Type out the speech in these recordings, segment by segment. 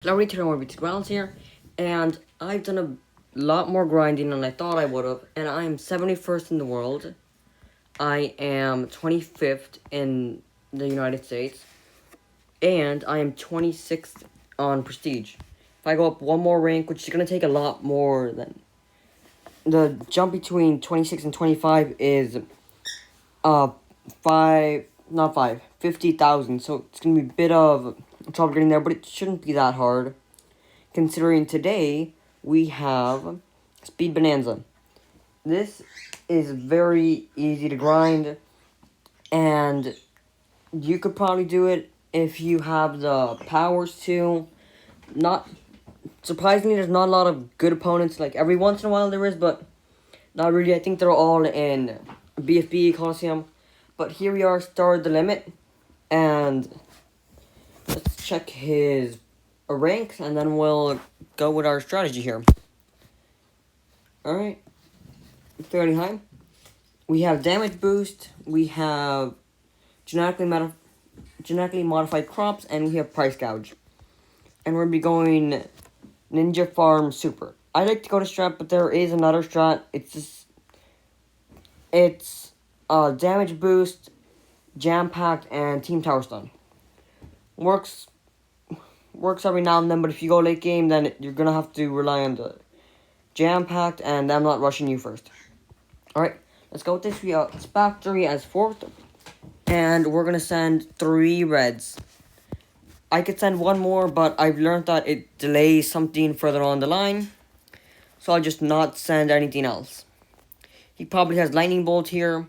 Hello, today more BTD Battles here, and I've done a lot more grinding than I thought I would have, and I am 71st in the world. I am 25th in the United States, and I am 26th on Prestige. If I go up one more rank, which is going to take a lot more than... The jump between 26 and 25 is, 50,000, so it's going to be a bit of trouble getting there, but it shouldn't be that hard. Considering today we have Speed Bonanza. This is very easy to grind, and you could probably do it if you have the powers to. Not surprisingly, there's not a lot of good opponents. Like every once in a while there is, but not really. I think they're all in BFB Coliseum. But here we are, started the limit, and let's check his ranks, and then we'll go with our strategy here. Alright, fairly high. We have damage boost, we have genetically modified crops, and we have price gouge. And we're going to be going Ninja Farm Super. I like to go to strat, but there is another strat. It's damage boost, jam packed, and team tower stun. Works every now and then, but if you go late game, then you're gonna have to rely on the jam packed, and I'm not rushing you first. Alright, let's go with this. We have Factory as 4th, and we're gonna send 3 reds. I could send 1 more, but I've learned that it delays something further on the line, so I'll just not send anything else. He probably has Lightning Bolt here.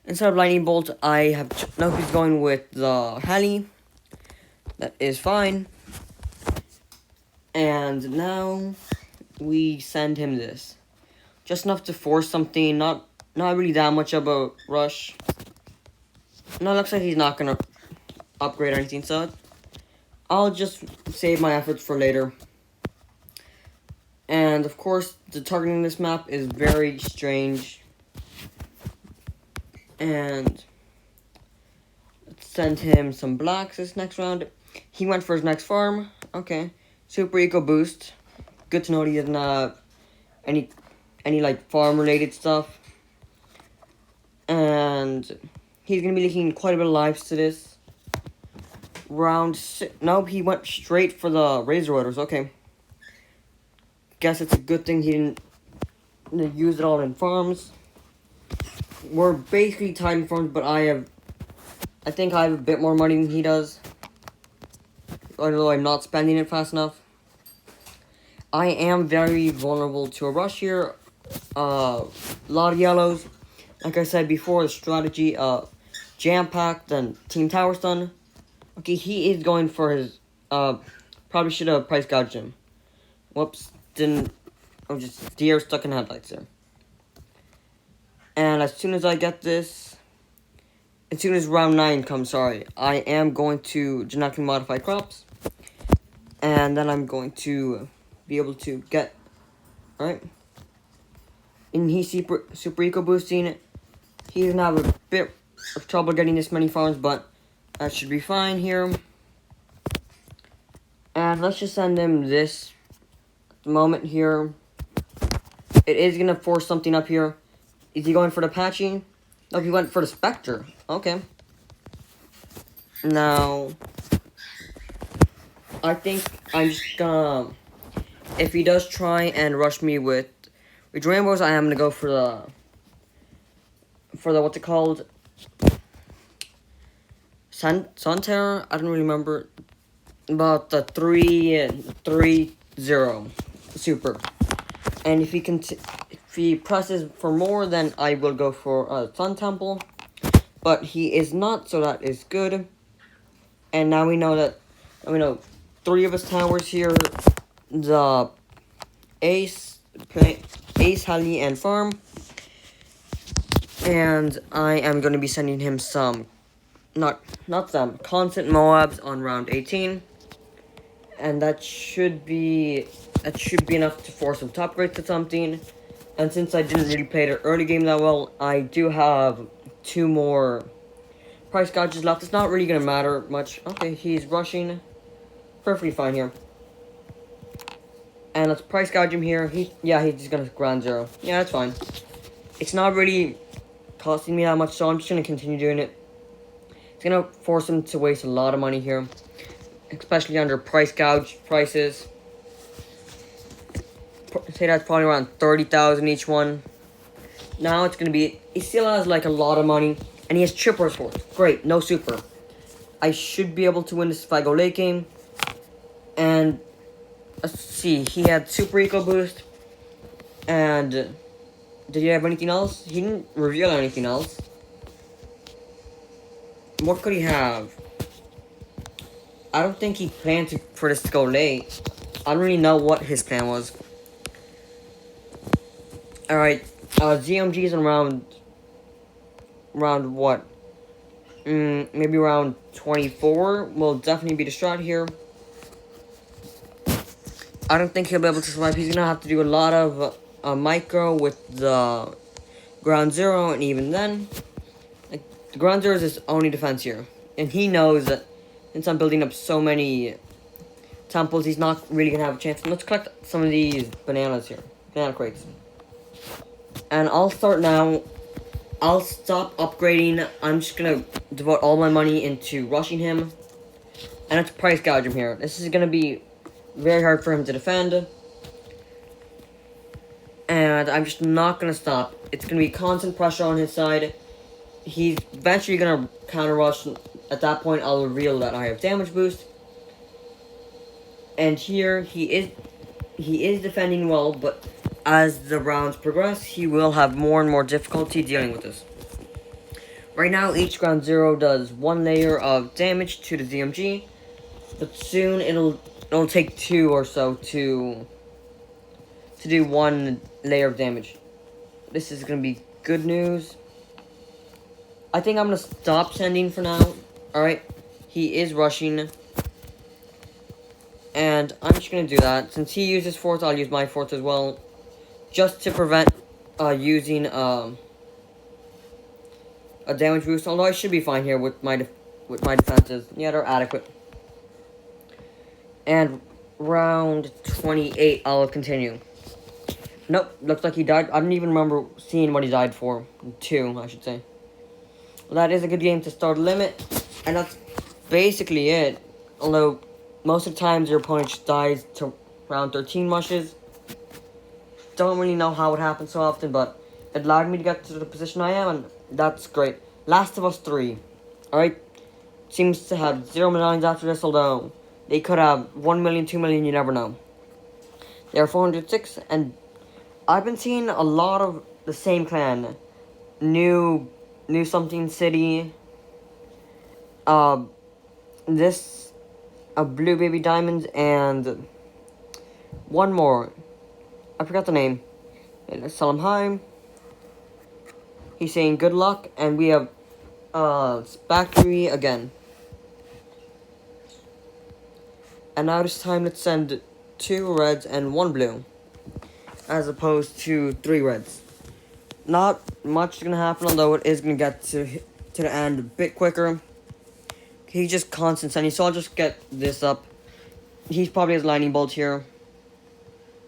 Instead of Lightning Bolt, now he's going with the Heli. That is fine. And now we send him this. Just enough to force something, not really that much of a rush. No, it looks like he's not gonna upgrade or anything, so I'll just save my efforts for later. And of course, the targeting this map is very strange. And let's send him some blacks this next round. He went for his next farm. Okay. Super Eco Boost. Good to know he doesn't have any like farm related stuff. And he's gonna be leaking quite a bit of lives to this. Round 6. Nope, he went straight for the Razor Rotors. Okay. Guess it's a good thing he didn't use it all in farms. We're basically tied in farms, but I think I have a bit more money than he does. Although I'm not spending it fast enough. I am very vulnerable to a rush here. A lot of yellows. Like I said before, the strategy jam-packed and team tower stun. Okay, he is going for his probably should have price gouged him. Whoops, didn't. I'm just deer stuck in headlights there. And as soon as I get this, as soon as round 9 comes, I am going to genetically modify crops. And then I'm going to be able to get, alright. And he's super eco boosting. He doesn't have a bit of trouble getting this many farms, but that should be fine here. And let's just send him this at the moment here. It is going to force something up here. Is he going for the Apache? No, he went for the Spectre. Okay. Now, I think I'm just gonna... If he does try and rush me with Rainbows, I am gonna go for the... what's it called? Sun Terror? I don't really remember. About the 3-0 super. And if he presses for more, then I will go for Sun Temple. But he is not, so that is good. And now we know 3 of his towers here. The Ace, Heli, and Farm. And I am going to be sending him some, not some, constant Moabs on round 18. And that should be enough to force him top grade to something. And since I didn't really play the early game that well, I do have 2 more price gouges left. It's not really going to matter much. Okay, he's rushing. Perfectly fine here. And let's price gouge him here. He's just gonna ground zero. Yeah, that's fine. It's not really costing me that much, so I'm just gonna continue doing it. It's gonna force him to waste a lot of money here, especially under price gouge prices. Say that's probably around 30,000 each one. Now it's gonna be. He still has like a lot of money, and he has triple sports. Great, no super. I should be able to win this if I go late game. And let's see, he had super eco boost. And did he have anything else? He didn't reveal anything else. What could he have? I don't think he planned for this to go late. I don't really know what his plan was. Alright, ZMG's in round what? Maybe around 24 will definitely be the strat here. I don't think he'll be able to survive. He's gonna have to do a lot of micro with the ground zero, and even then, like, the ground zero is his only defense here. And he knows that since I'm building up so many temples, he's not really gonna have a chance. Let's collect some of these bananas here. Banana crates. And I'll start now. I'll stop upgrading. I'm just gonna devote all my money into rushing him. And let's price gouge him here. This is gonna be very hard for him to defend. And I'm just not gonna stop. It's gonna be constant pressure on his side. He's eventually gonna counter rush. At that point, I'll reveal that I have damage boost. And here he is defending well, but as the rounds progress, he will have more and more difficulty dealing with this. Right now, each ground zero does 1 layer of damage to the ZMG, but soon it'll take 2 or so to do 1 layer of damage. This is gonna be good news. I think I'm gonna stop sending for now. Alright, he is rushing. And I'm just gonna do that. Since he uses force, I'll use my force as well. Just to prevent using a damage boost. Although I should be fine here with my defenses. Yeah, they're adequate. And round 28, I'll continue. Nope, looks like he died. I don't even remember seeing what he died for. 2, I should say. Well, that is a good game to start a limit. And that's basically it. Although, most of the times your opponent just dies to round 13 mushes. Don't really know how it happens so often, but it allowed me to get to the position I am, and that's great. Last of Us 3. Alright? Seems to have 0 medallions after this, although they could have 1 million, 2 million, you never know. They are 406, and I've been seeing a lot of the same clan. New something city. This Blue Baby Diamonds, and one more. I forgot the name. Let's sell him high. He's saying good luck, and we have Factory again. And now it's time to send 2 reds and 1 blue, as opposed to 3 reds. Not much is gonna happen, although it is gonna get to the end a bit quicker. He's just constant sending, so I'll just get this up. He's probably has lightning bolt here.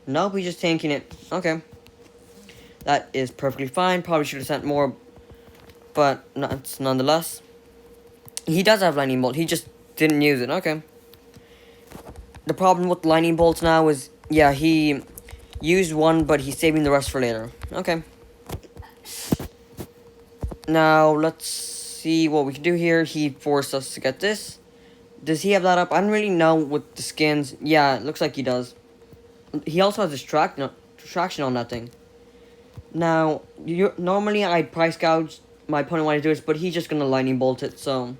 Nope, he's just tanking it. Okay. That is perfectly fine. Probably should have sent more, but nonetheless. He does have lightning bolt. He just didn't use it. Okay. The problem with lightning bolts now is, yeah, he used 1, but he's saving the rest for later. Okay. Now, let's see what we can do here. He forced us to get this. Does he have that up? I don't really know with the skins. Yeah, it looks like he does. He also has distraction on that thing. Now, normally I'd price gouge my opponent when I do this, but he's just gonna lightning bolt it, so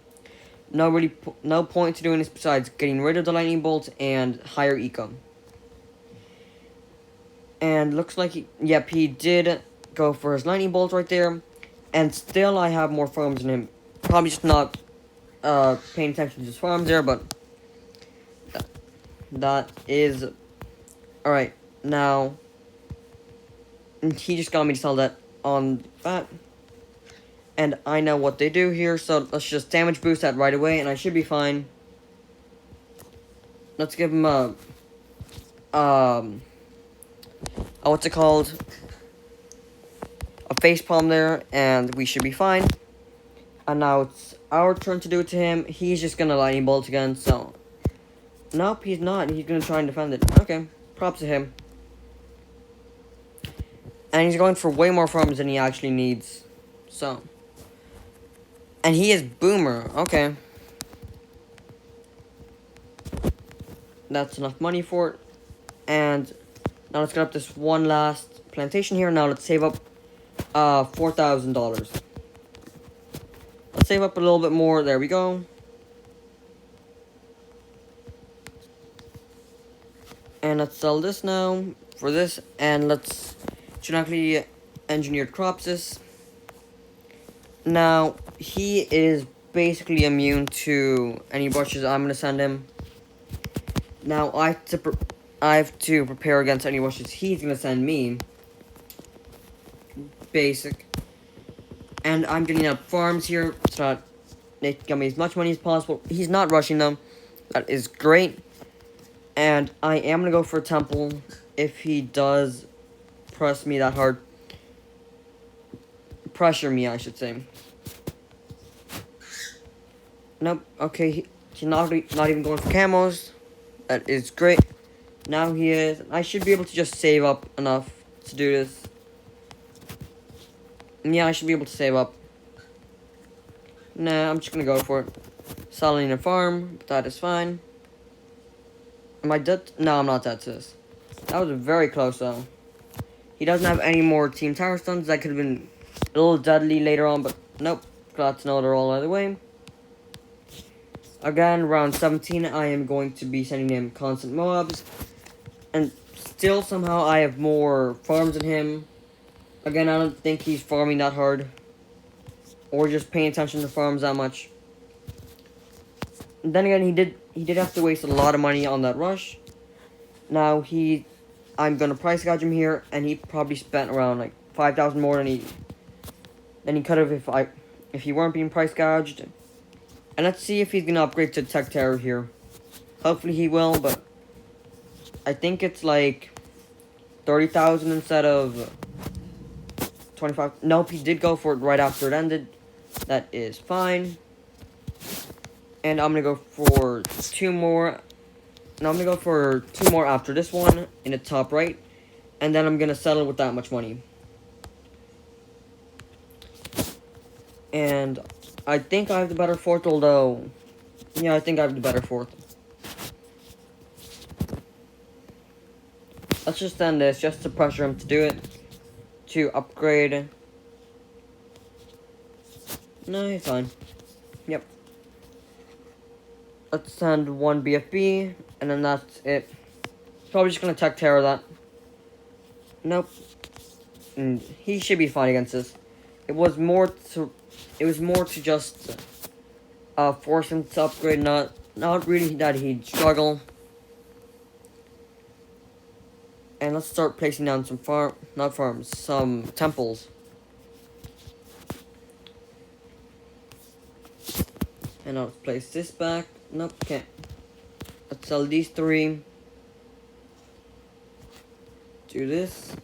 no point to doing this besides getting rid of the lightning bolt and higher eco. And looks like he did go for his lightning bolt right there, and still I have more farms than him. Probably just not paying attention to his farms there, but that is. Alright, now, he just got me to sell that on that, and I know what they do here, so let's just damage boost that right away, and I should be fine. Let's give him a what's it called? A facepalm there, and we should be fine. And now it's our turn to do it to him. He's just gonna lightning bolt again, so... Nope, he's not. He's gonna try and defend it. Okay, props to him. And he's going for way more farms than he actually needs. So... And he is Boomer. Okay. That's enough money for it. And now let's get up this one last plantation here. Now let's save up $4,000. Let's save up a little bit more. There we go. And let's sell this now for this. And let's genetically engineered crops this. Now, he is basically immune to any rushes I'm going to send him. Now, I have to prepare against any rushes he's going to send me. Basic. And I'm getting up farms here so that they can get me as much money as possible. He's not rushing them. That is great. And I am going to go for a temple if he does press me that hard. Pressure me, I should say. Nope. Okay, he's not even going for camos. That is great. Now he is. I should be able to just save up enough to do this. Yeah, I should be able to save up. Nah, I'm just gonna go for it. Selling a farm, but that is fine. Am I dead? No, I'm not dead to this. That was very close, though. He doesn't have any more Team Tower Stuns. That could have been a little deadly later on, but nope. Glad to know they're all out of the way. Again, round 17, I am going to be sending him constant mobs. And still, somehow, I have more farms than him. Again, I don't think he's farming that hard. Or just paying attention to farms that much. And then again, he did have to waste a lot of money on that rush. Now, I'm going to price gouge him here. And he probably spent around, like, 5,000 more than he could have if he weren't being price gouged. And let's see if he's going to upgrade to Tech Terror here. Hopefully he will, but I think it's like 30,000 instead of 25. Nope, he did go for it right after it ended. That is fine. And I'm going to go for 2 more. No, I'm going to go for 2 more after this one in the top right. And then I'm going to settle with that much money. And I think I have the better fourth, although... Yeah, I think I have the better fourth. Let's just end this, just to pressure him to do it. To upgrade. No, he's fine. Yep. Let's send 1 BFB, and then that's it. Probably just gonna Tech Terror that. Nope. And he should be fine against this. It was more to just force him to upgrade, not really that he'd struggle. And let's start placing down some some temples. And now let's place this back. Nope, can't. Let's sell these 3. Do this.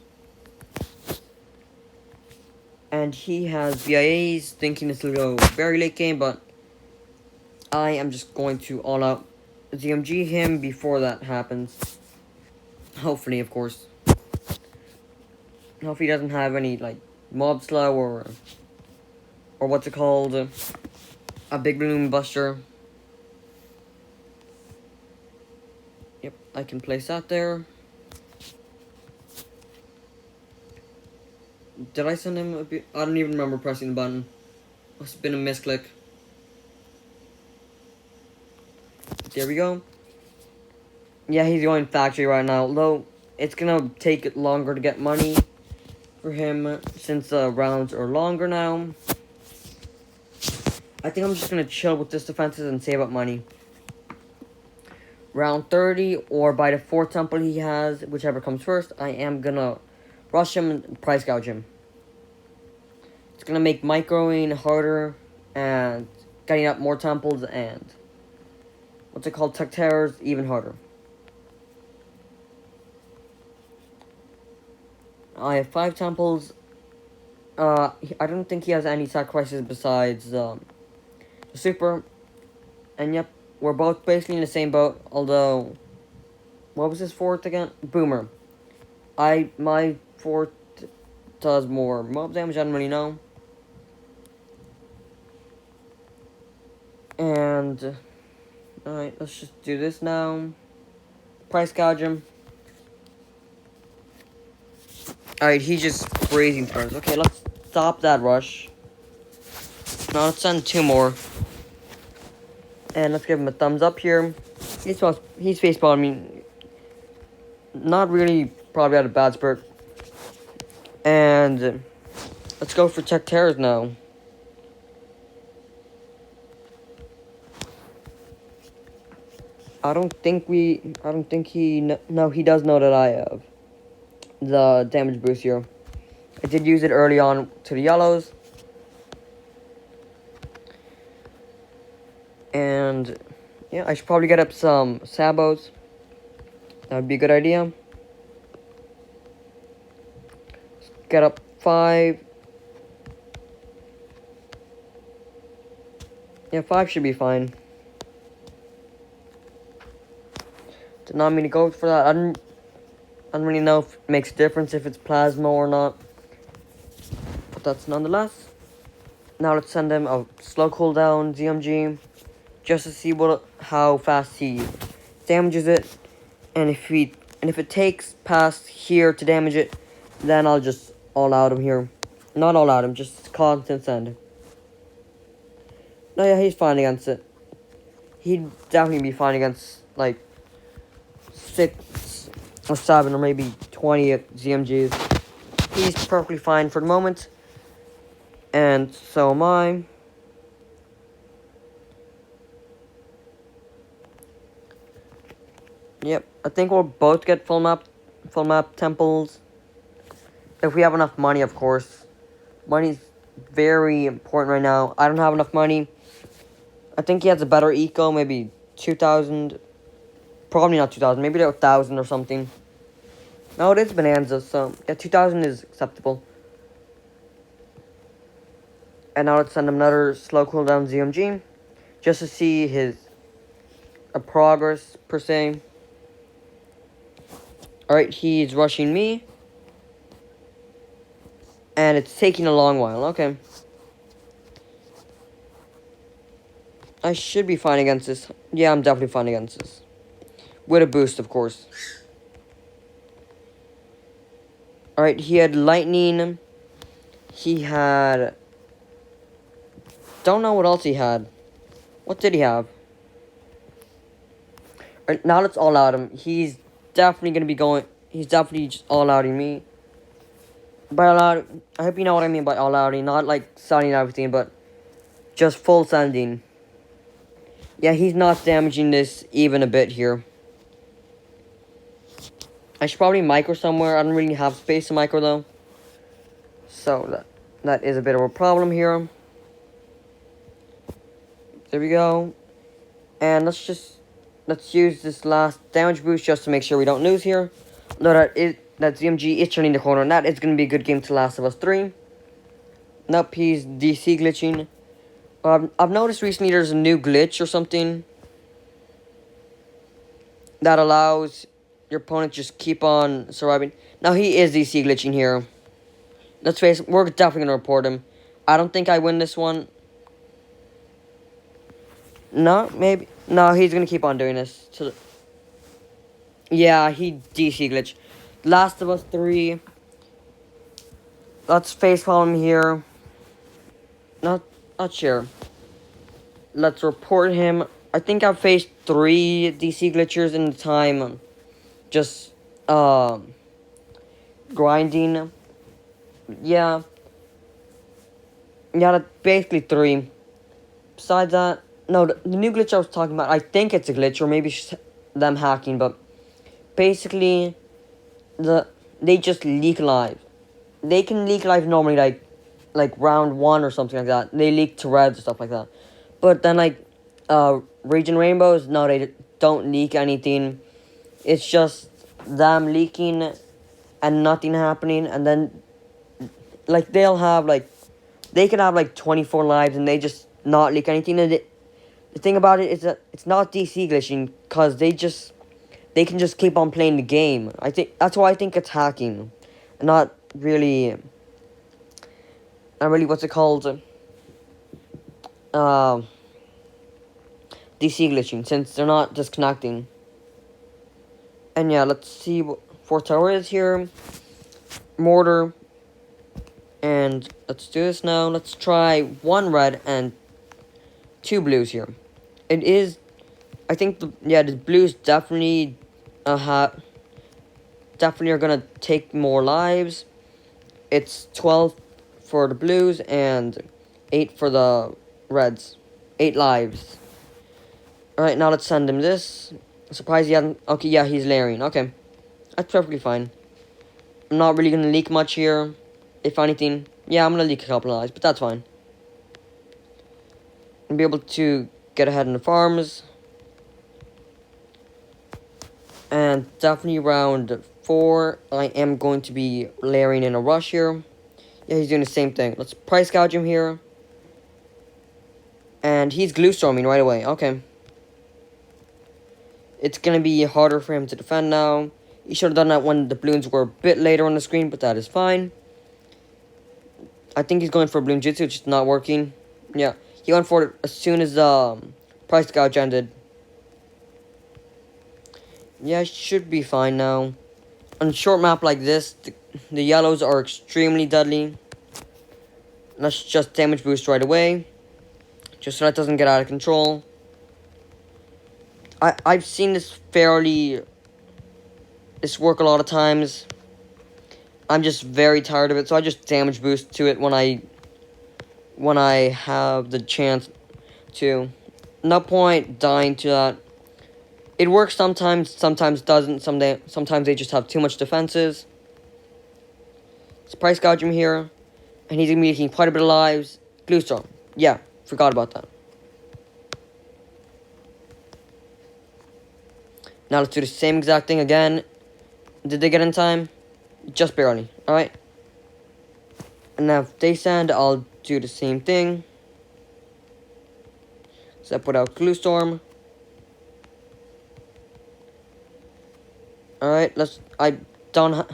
And he has VIAs, thinking this will go very late game, but I am just going to all out ZMG him before that happens. Hopefully, of course. Hope he doesn't have any, like, mob slow or what's it called? A big balloon buster. Yep, I can place that there. Did I send him a bit? I don't even remember pressing the button. Must have been a misclick. There we go. Yeah, he's going factory right now. Although, it's gonna take longer to get money for him since the rounds are longer now. I think I'm just gonna chill with this defenses and save up money. Round 30, or by the 4th temple he has, whichever comes first, I am gonna rush him and price gouge him. It's gonna make microing harder and getting up more temples and what's it called, Tech Terrors, even harder. I have 5 temples. I don't think he has any sacrifices besides the super. And yep, we're both basically in the same boat. Although, what was his fourth again? Boomer. My fourth does more mob damage. I don't really know. And alright, let's just do this now. Price gouge him. Alright, he's just raising turns. Okay, let's stop that rush. Now let's send 2 more. And let's give him a thumbs up here. He's facepalming me. Not really, probably at a bad spurt. And let's go for Tech Terrors now. I don't think he, no, he does know that I have the damage boost here. I did use it early on to the yellows. And yeah, I should probably get up some sabos. That would be a good idea. Get up 5. Yeah, 5 should be fine. Did not mean to go for that. I don't really know if it makes a difference if it's plasma or not. But that's nonetheless. Now let's send him a slow cooldown ZMG. Just to see how fast he damages it. And if it takes past here to damage it, then I'll just all out him here. Not all out him, just constant send. No, yeah, he's fine against it. He'd definitely be fine against, like, 6 or 7 or maybe 20 ZMGs. He's perfectly fine for the moment. And so am I. Yep, I think we'll both get full map temples. If we have enough money, of course. Money's very important right now. I don't have enough money. I think he has a better eco, maybe 2,000. Probably not 2,000, maybe 1,000 or something. No, it is Bonanza, so yeah, 2,000 is acceptable. And now let's send him another slow cooldown ZMG. Just to see his progress, per se. Alright, he's rushing me. And it's taking a long while, okay. I should be fine against this. Yeah, I'm definitely fine against this. With a boost, of course. Alright, he had lightning. He had... Don't know what else he had. What did he have? Alright, now let's all out him. He's definitely going to be going... He's definitely just all outing me. By all out... I hope you know what I mean by all outing. Not like sending everything, but just full sending. Yeah, he's not damaging this even a bit here. I should probably micro somewhere. I don't really have space to micro though. So that is a bit of a problem here. There we go. And let's use this last damage boost just to make sure we don't lose here. No, that ZMG is turning the corner, and that is going to be a good game to Last of Us 3. Nope, he's DC glitching. I've noticed recently there's a new glitch or something that allows your opponent just keep on surviving. Now, he is DC glitching here. Let's face it, we're definitely going to report him. I don't think I win this one. No, maybe. No, he's going to keep on doing this. Yeah, he DC glitch. Last of Us 3. Let's facepalm him here. Not sure. Let's report him. I think I've faced 3 DC glitchers in the time. Just, grinding. Yeah. Yeah, that's basically 3. Besides that, no, the new glitch I was talking about, I think it's a glitch, or maybe it's them hacking, but basically, they just leak live. They can leak live normally, like round 1 or something like that. They leak to reds and stuff like that. But then, like, Region Rainbows, no, they don't leak anything. It's just them leaking, and nothing happening, and then like they can have like 24 lives and they just not leak anything. And the thing about it is that it's not DC glitching, because they can just keep on playing the game. I think that's why I think it's hacking, not really. Not really. What's it called? DC glitching, since they're not disconnecting. And yeah, let's see what fourth tower is here. Mortar. And let's do this now. Let's try 1 red and 2 blues here. It is, I think the blues definitely definitely are gonna take more lives. It's 12 for the blues and 8 for the reds. 8 lives. Alright, now let's send him this. Surprised he hasn't. Okay, yeah, he's layering. Okay. That's perfectly fine. I'm not really gonna leak much here. If anything, yeah, I'm gonna leak a couple of lives, but that's fine. And be able to get ahead in the farms. And definitely round 4, I am going to be layering in a rush here. Yeah, he's doing the same thing. Let's price gouge him here. And he's glue storming right away. Okay. It's going to be harder for him to defend now. He should have done that when the balloons were a bit later on the screen, but that is fine. I think he's going for balloon jutsu, which is not working. Yeah, he went for it as soon as price gouge ended. Yeah, it should be fine now. On a short map like this, the yellows are extremely deadly. Let's just damage boost right away, just so that doesn't get out of control. I've seen this work a lot of times. I'm just very tired of it, so I just damage boost to it when I have the chance to. No point dying to that. It works sometimes doesn't. Sometimes they just have too much defenses. Let's price gouge him here, and he's gonna be making quite a bit of lives. Glue storm. Yeah, forgot about that. Now let's do the same exact thing again. Did they get in time? Just barely. Alright. And now if they send, I'll do the same thing. So I put out glue storm. Alright, I don't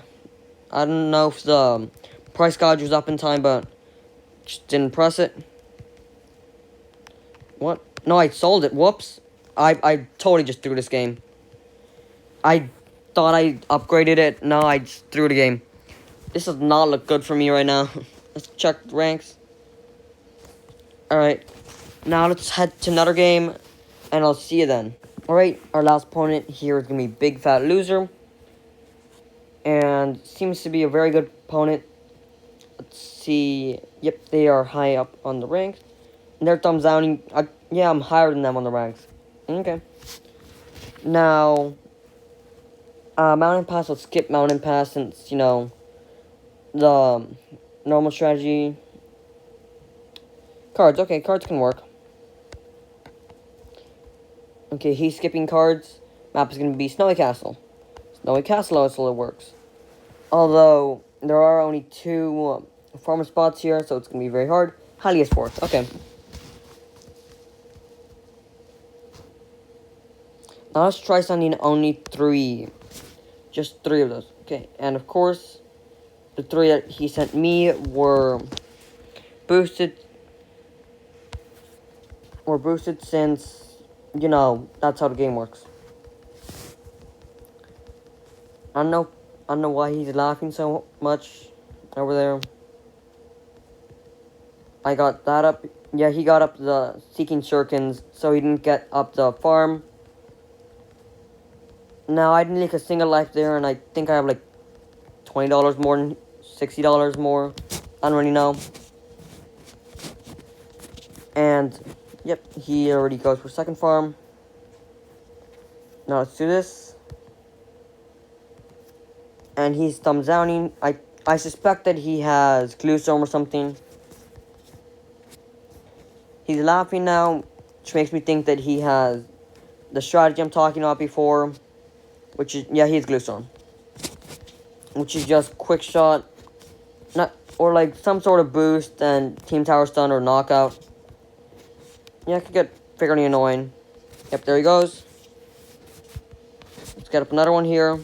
know if the price gouge was up in time, but just didn't press it. What? No, I sold it. Whoops. I totally just threw this game. I thought I upgraded it. No, I just threw the game. This does not look good for me right now. Let's check the ranks. Alright. Now let's head to another game, and I'll see you then. Alright, our last opponent here is going to be Big Fat Loser. And seems to be a very good opponent. Let's see. Yep, they are high up on the ranks. And they're thumbs down. Yeah, I'm higher than them on the ranks. Okay. Now, Mountain Pass, let's skip Mountain Pass since, you know, the normal strategy. Cards, okay, cards can work. Okay, he's skipping cards. Map is going to be Snowy Castle. Snowy Castle also works. Although, there are only 2 farmer spots here, so it's going to be very hard. Hylia is 4th, okay. Now let's try sending only 3. Just 3 of those. Okay, and of course, the 3 that he sent me were boosted. Since, you know, that's how the game works. I don't know why he's laughing so much over there. I got that up. Yeah, he got up the Seeking Shurikens, so he didn't get up the farm. Now, I didn't leak a single life there, and I think I have like $20 more than $60 more. I don't really know. And, yep, he already goes for second farm. Now let's do this. And he's thumbs downing. I suspect that he has glue storm or something. He's laughing now, which makes me think that he has the strategy I'm talking about before. Which is, yeah, he has glue storm. which is just quick shot, not or like some sort of boost and team tower stun or knockout. Yeah, it could get fairly annoying. Yep, there he goes. Let's get up another one here.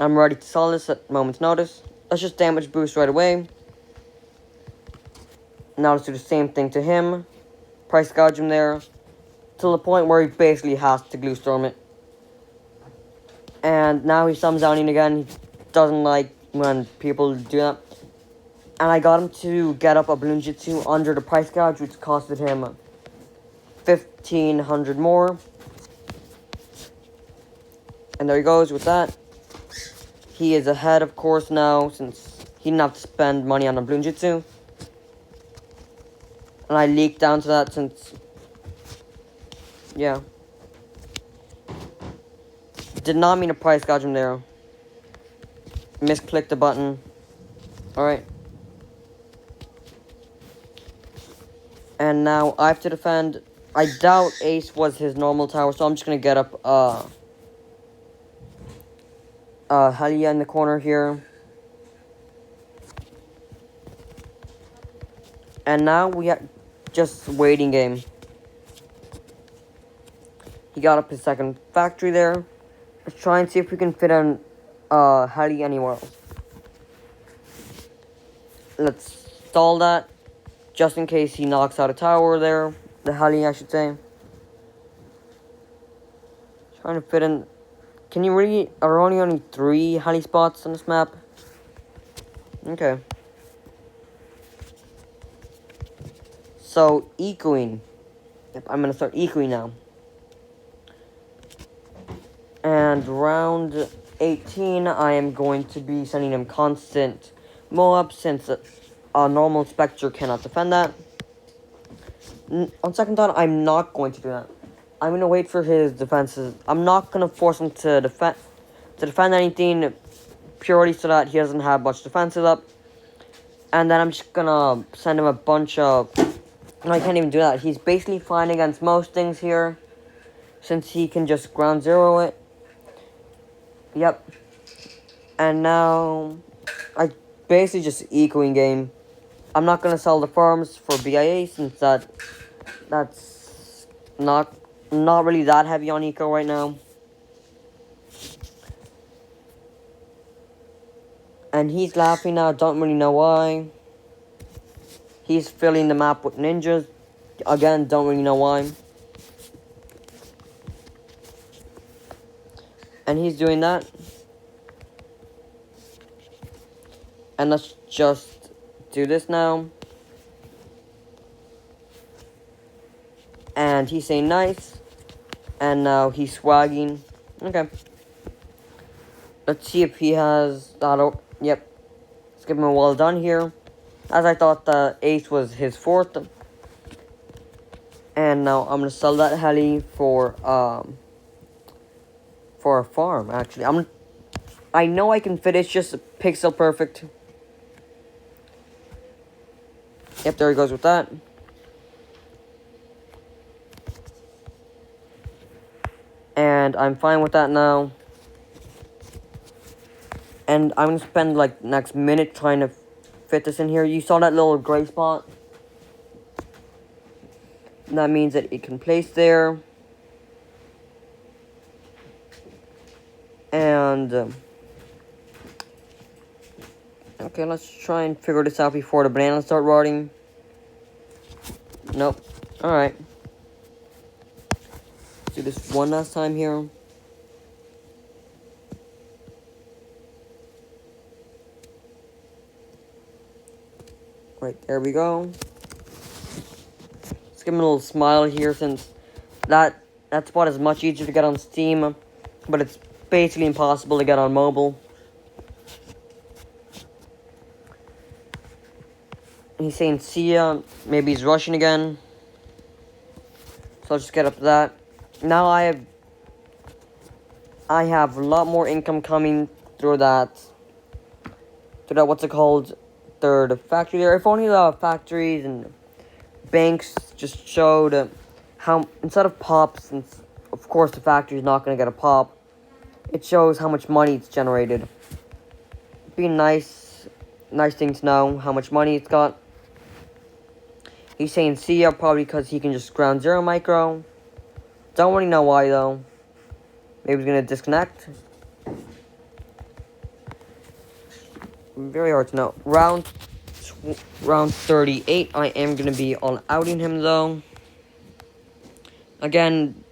I'm ready to sell this at moment's notice. Let's just damage boost right away. Now let's do the same thing to him. Price gouge him there. To the point where he basically has to glue storm it. And now he summons Downing again. He doesn't like when people do that. And I got him to get up a balloon jitsu under the price gouge, which costed him 1,500 more. And there he goes with that. He is ahead, of course, now, since he didn't have to spend money on a balloon jitsu. And I leaked down to that since, yeah. Did not mean to price gouge him there. Misclicked the button. Alright. And now I have to defend. I doubt Ace was his normal tower, so I'm just gonna get up Halia in the corner here. And now we have just waiting game. He got up his second factory there. Let's try and see if we can fit in Halia anywhere else. Let's stall that, just in case he knocks out a tower there. The Halia, I should say. Trying to fit in. Can you really? Are there only 3 Halley spots on this map? Okay. So, ecoing. Yep, I'm gonna start ecoing now. And round 18, I am going to be sending him constant Moab, since a normal Spectre cannot defend that. On second thought, I'm not going to do that. I'm gonna wait for his defenses. I'm not gonna force him to defend anything, purely so that he doesn't have much defenses up. And then I'm just gonna send him a bunch of. No, I can't even do that. He's basically fine against most things here, since he can just ground zero it. Yep. And now I basically just ecoing game. I'm not gonna sell the farms for BIA, since that's not really that heavy on eco right now. And he's laughing now, don't really know why. He's filling the map with ninjas. Again, don't really know why. And he's doing that. And let's just do this now. And he's saying nice. And now he's swagging. Okay. Let's see if he has that. Yep. Let's give him a well done here. As I thought the ace was his 4th. And now I'm gonna sell that heli for a farm, actually. I know I can fit it, it's just pixel perfect. Yep, there he goes with that. And I'm fine with that now. And I'm gonna spend like the next minute trying to fit this in here. You saw that little gray spot? That means that it can place there. And okay, let's try and figure this out before the bananas start rotting. Nope. Alright. Let's do this one last time here. Right, there we go. Let's give him a little smile here, since that spot is much easier to get on Steam, but it's basically impossible to get on mobile. He's saying see ya. Maybe he's rushing again. So I'll just get up to that. Now I have a lot more income coming through that. What's it called? Third factory there. If only the factories and banks just showed how, instead of pops, since of course the factory is not going to get a pop, It shows how much money it's generated. Be nice thing to know how much money it's got. He's saying see ya probably because he can just ground zero micro. Don't really know why though. Maybe he's gonna disconnect. Very hard to know. Round 38, I am gonna be all outing him though. Again,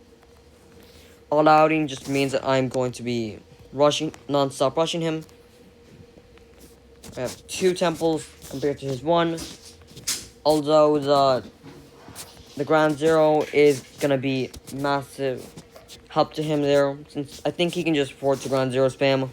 all outing just means that I'm going to be non-stop rushing him. I have 2 temples compared to his 1. Although the ground zero is gonna be massive help to him there, since I think he can just afford to ground zero spam.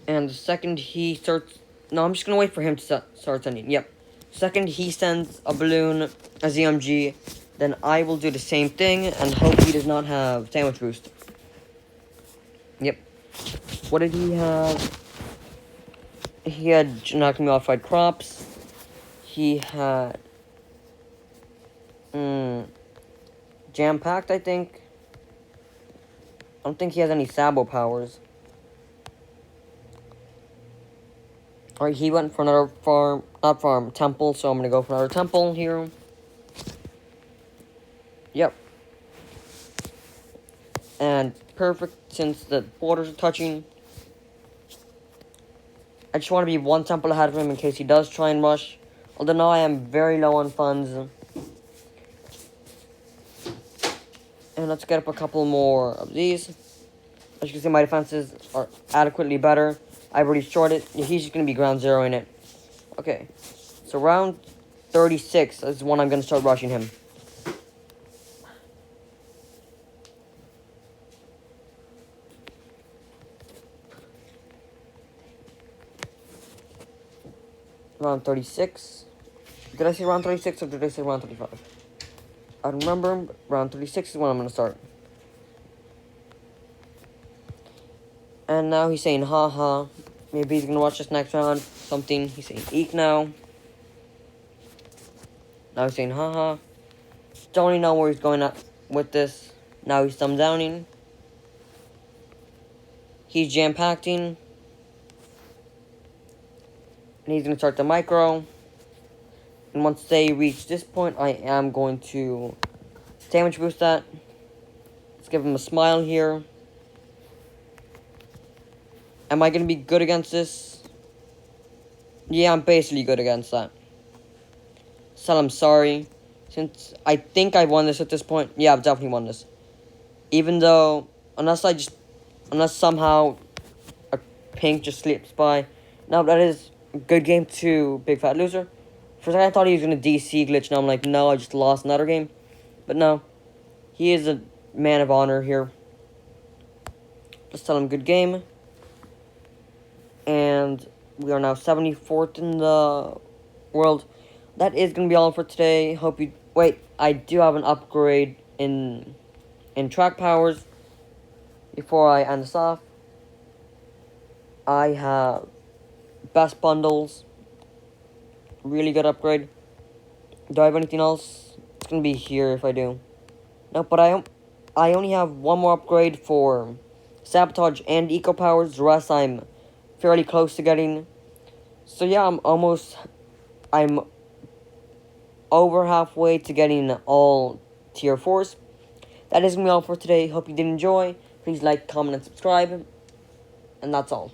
And the second he starts, no, I'm just gonna wait for him to start sending. Yep. Second he sends a balloon, a ZMG, then I will do the same thing and hope he does not have sandwich boost. Yep. What did he have? He had genetically modified crops. He had jam-packed, I think. I don't think he has any Sabo powers. Alright, he went for another temple, so I'm gonna go for another temple here. Yep. And perfect, since the borders are touching. I just want to be 1 temple ahead of him in case he does try and rush. Although now I am very low on funds. And let's get up a couple more of these. As you can see, my defenses are adequately better. I've already shorted. He's just going to be ground zeroing it. Okay. So round 36 is when I'm going to start rushing him. Round 36. Did I say round 36 or did I say round 35? I don't remember. Round 36 is when I'm going to start. And now he's saying, haha. Maybe he's going to watch this next round. Something. He's saying, eek now. Now he's saying, haha. Don't really know where he's going at with this. Now he's thumb downing. He's jam-packing. And he's going to start the micro. And once they reach this point, I am going to damage boost that. Let's give him a smile here. Am I going to be good against this? Yeah, I'm basically good against that. Tell him sorry. Since I think I won this at this point. Yeah, I've definitely won this. Even though, unless somehow a pink just slips by. No, that is a good game to Big Fat Loser. For a second I thought he was going to DC glitch. Now I'm like, no, I just lost another game. But no. He is a man of honor here. Let's tell him good game. And we are now 74th in the world. That is going to be all for today. Hope you... Wait, I do have an upgrade in track powers. Before I end this off. I have best bundles. Really good upgrade. Do I have anything else? It's going to be here if I do. No, but I only have 1 more upgrade for sabotage and eco powers. The rest I'm fairly close to getting. So yeah, I'm over halfway to getting all tier 4s. That is going to be all for today. Hope you did enjoy. Please like, comment, and subscribe. And that's all.